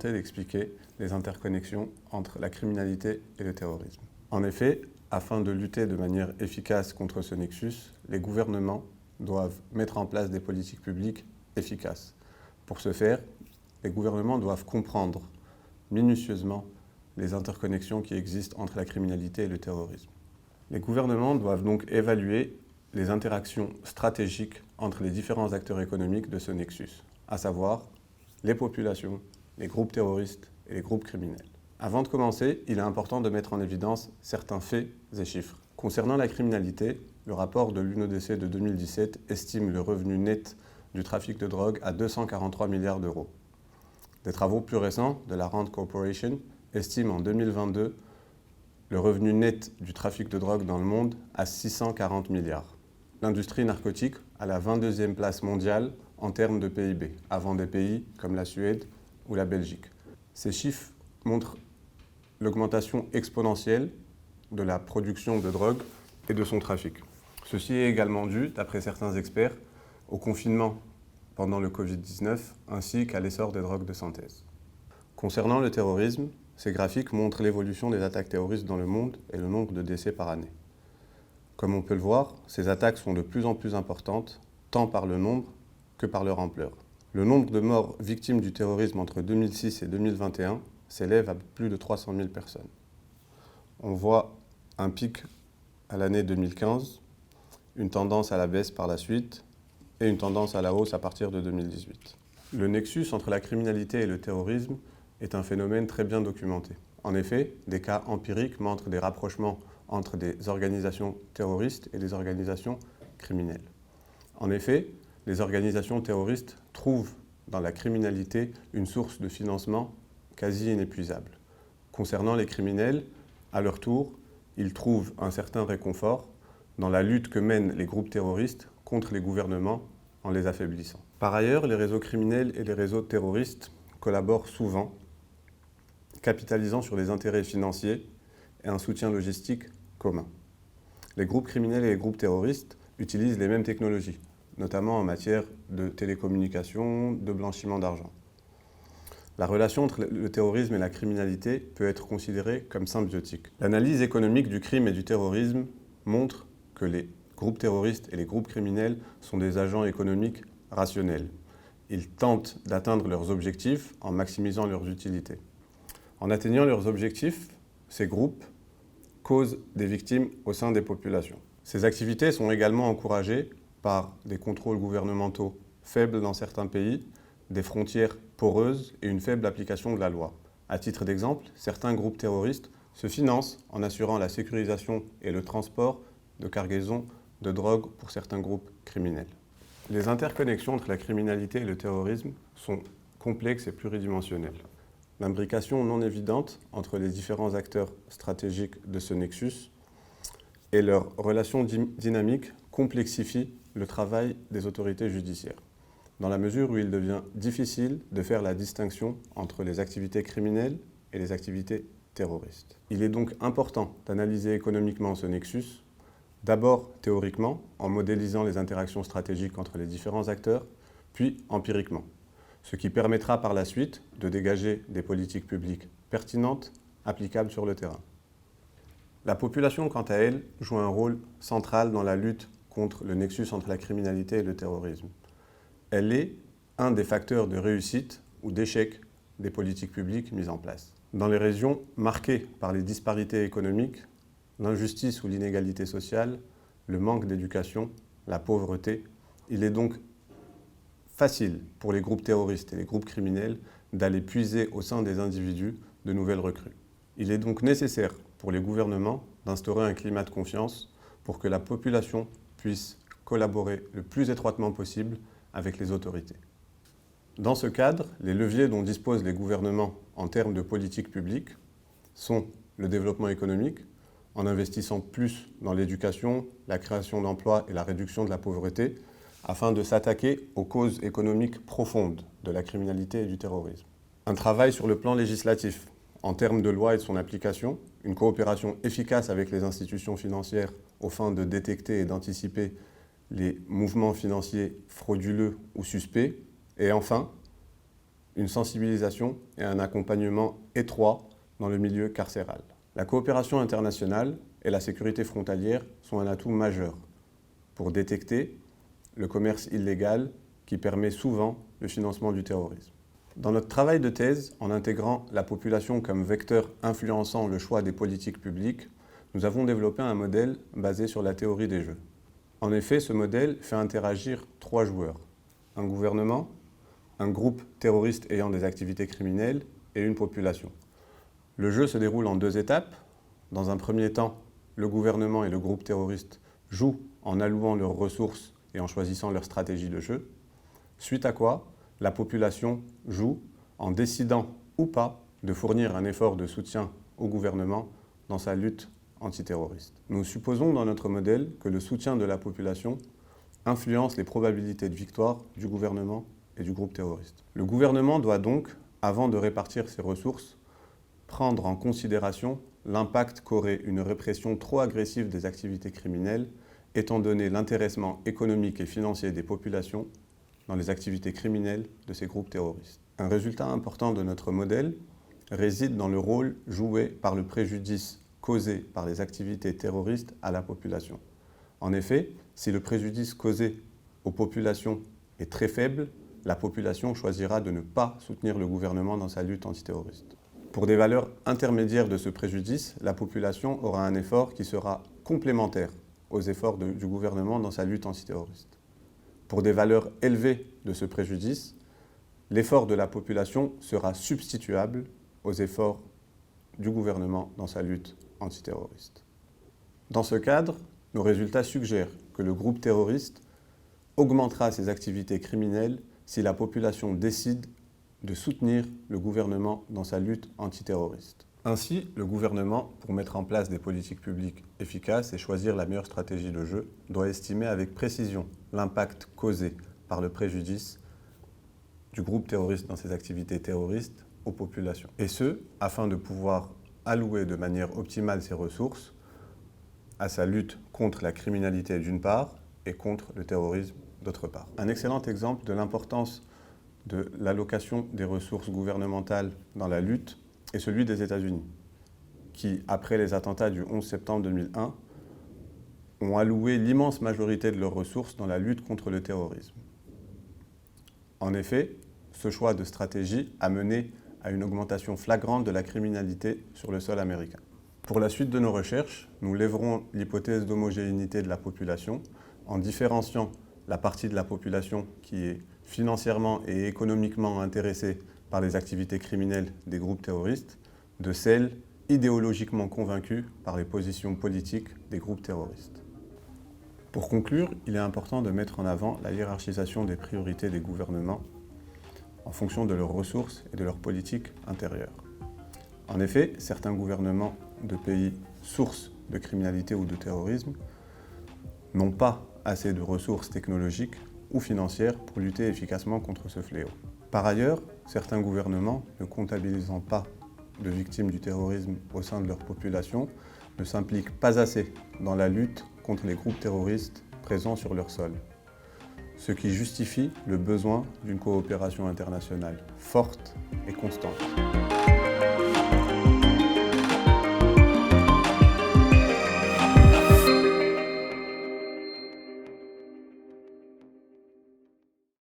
tenter d'expliquer les interconnexions entre la criminalité et le terrorisme. En effet, afin de lutter de manière efficace contre ce nexus, les gouvernements doivent mettre en place des politiques publiques efficaces. Pour ce faire, les gouvernements doivent comprendre minutieusement les interconnexions qui existent entre la criminalité et le terrorisme. Les gouvernements doivent donc évaluer les interactions stratégiques entre les différents acteurs économiques de ce nexus, à savoir les populations, les groupes terroristes et les groupes criminels. Avant de commencer, il est important de mettre en évidence certains faits et chiffres. Concernant la criminalité, le rapport de l'UNODC de 2017 estime le revenu net du trafic de drogue à 243 milliards d'euros. Des travaux plus récents de la Rand Corporation estiment en 2022 le revenu net du trafic de drogue dans le monde à 640 milliards. L'industrie narcotique a la 22e place mondiale en termes de PIB, avant des pays comme la Suède ou la Belgique. Ces chiffres montrent l'augmentation exponentielle de la production de drogue et de son trafic. Ceci est également dû, d'après certains experts, au confinement pendant le Covid-19 ainsi qu'à l'essor des drogues de synthèse. Concernant le terrorisme, ces graphiques montrent l'évolution des attaques terroristes dans le monde et le nombre de décès par année. Comme on peut le voir, ces attaques sont de plus en plus importantes, tant par le nombre que par leur ampleur. Le nombre de morts victimes du terrorisme entre 2006 et 2021 s'élève à plus de 300 000 personnes. On voit un pic à l'année 2015, une tendance à la baisse par la suite et une tendance à la hausse à partir de 2018. Le nexus entre la criminalité et le terrorisme est un phénomène très bien documenté. En effet, des cas empiriques montrent des rapprochements entre des organisations terroristes et des organisations criminelles. En effet, les organisations terroristes trouvent dans la criminalité une source de financement quasi inépuisable. Concernant les criminels, à leur tour, ils trouvent un certain réconfort dans la lutte que mènent les groupes terroristes contre les gouvernements en les affaiblissant. Par ailleurs, les réseaux criminels et les réseaux terroristes collaborent souvent, capitalisant sur les intérêts financiers et un soutien logistique commun. Les groupes criminels et les groupes terroristes utilisent les mêmes technologies, notamment en matière de télécommunications, de blanchiment d'argent. La relation entre le terrorisme et la criminalité peut être considérée comme symbiotique. L'analyse économique du crime et du terrorisme montre que les groupes terroristes et les groupes criminels sont des agents économiques rationnels. Ils tentent d'atteindre leurs objectifs en maximisant leurs utilités. En atteignant leurs objectifs, ces groupes causent des victimes au sein des populations. Ces activités sont également encouragées par des contrôles gouvernementaux faibles dans certains pays, des frontières poreuses et une faible application de la loi. À titre d'exemple, certains groupes terroristes se financent en assurant la sécurisation et le transport de cargaisons de drogue pour certains groupes criminels. Les interconnexions entre la criminalité et le terrorisme sont complexes et pluridimensionnelles. L'imbrication non évidente entre les différents acteurs stratégiques de ce nexus et leurs relations dynamiques complexifie le travail des autorités judiciaires, dans la mesure où il devient difficile de faire la distinction entre les activités criminelles et les activités terroristes. Il est donc important d'analyser économiquement ce nexus, d'abord théoriquement, en modélisant les interactions stratégiques entre les différents acteurs, puis empiriquement, ce qui permettra par la suite de dégager des politiques publiques pertinentes, applicables sur le terrain. La population, quant à elle, joue un rôle central dans la lutte contre le nexus entre la criminalité et le terrorisme. Elle est un des facteurs de réussite ou d'échec des politiques publiques mises en place. Dans les régions marquées par les disparités économiques, l'injustice ou l'inégalité sociale, le manque d'éducation, la pauvreté, il est donc facile pour les groupes terroristes et les groupes criminels d'aller puiser au sein des individus de nouvelles recrues. Il est donc nécessaire pour les gouvernements d'instaurer un climat de confiance pour que la population puisse collaborer le plus étroitement possible avec les autorités. Dans ce cadre, les leviers dont disposent les gouvernements en termes de politique publique sont le développement économique, en investissant plus dans l'éducation, la création d'emplois et la réduction de la pauvreté, afin de s'attaquer aux causes économiques profondes de la criminalité et du terrorisme. Un travail sur le plan législatif, en termes de loi et de son application, une coopération efficace avec les institutions financières aux fins de détecter et d'anticiper les mouvements financiers frauduleux ou suspects, et enfin, une sensibilisation et un accompagnement étroit dans le milieu carcéral. La coopération internationale et la sécurité frontalière sont un atout majeur pour détecter le commerce illégal qui permet souvent le financement du terrorisme. Dans notre travail de thèse, en intégrant la population comme vecteur influençant le choix des politiques publiques, nous avons développé un modèle basé sur la théorie des jeux. En effet, ce modèle fait interagir 3 joueurs: un gouvernement, un groupe terroriste ayant des activités criminelles et une population. Le jeu se déroule en 2 étapes. Dans un premier temps, le gouvernement et le groupe terroriste jouent en allouant leurs ressources et en choisissant leur stratégie de jeu. Suite à quoi, la population joue en décidant ou pas de fournir un effort de soutien au gouvernement dans sa lutte antiterroriste. Nous supposons dans notre modèle que le soutien de la population influence les probabilités de victoire du gouvernement et du groupe terroriste. Le gouvernement doit donc, avant de répartir ses ressources, prendre en considération l'impact qu'aurait une répression trop agressive des activités criminelles, étant donné l'intéressement économique et financier des populations dans les activités criminelles de ces groupes terroristes. Un résultat important de notre modèle réside dans le rôle joué par le préjudice causé par les activités terroristes à la population. En effet, si le préjudice causé aux populations est très faible, la population choisira de ne pas soutenir le gouvernement dans sa lutte antiterroriste. Pour des valeurs intermédiaires de ce préjudice, la population aura un effort qui sera complémentaire aux efforts du gouvernement dans sa lutte antiterroriste. Pour des valeurs élevées de ce préjudice, l'effort de la population sera substituable aux efforts du gouvernement dans sa lutte antiterroriste. Dans ce cadre, nos résultats suggèrent que le groupe terroriste augmentera ses activités criminelles si la population décide de soutenir le gouvernement dans sa lutte antiterroriste. Ainsi, le gouvernement, pour mettre en place des politiques publiques efficaces et choisir la meilleure stratégie de jeu, doit estimer avec précision l'impact causé par le préjudice du groupe terroriste dans ses activités terroristes aux populations. Et ce, afin de pouvoir allouer de manière optimale ses ressources à sa lutte contre la criminalité d'une part et contre le terrorisme d'autre part. Un excellent exemple de l'importance de l'allocation des ressources gouvernementales dans la lutte est celui des États-Unis, qui, après les attentats du 11 septembre 2001, ont alloué l'immense majorité de leurs ressources dans la lutte contre le terrorisme. En effet, ce choix de stratégie a mené à une augmentation flagrante de la criminalité sur le sol américain. Pour la suite de nos recherches, nous lèverons l'hypothèse d'homogénéité de la population en différenciant la partie de la population qui est financièrement et économiquement intéressée par les activités criminelles des groupes terroristes de celle idéologiquement convaincue par les positions politiques des groupes terroristes. Pour conclure, il est important de mettre en avant la hiérarchisation des priorités des gouvernements en fonction de leurs ressources et de leurs politiques intérieures. En effet, certains gouvernements de pays sources de criminalité ou de terrorisme n'ont pas assez de ressources technologiques ou financières pour lutter efficacement contre ce fléau. Par ailleurs, certains gouvernements, ne comptabilisant pas de victimes du terrorisme au sein de leur population, ne s'impliquent pas assez dans la lutte contre les groupes terroristes présents sur leur sol, ce qui justifie le besoin d'une coopération internationale forte et constante.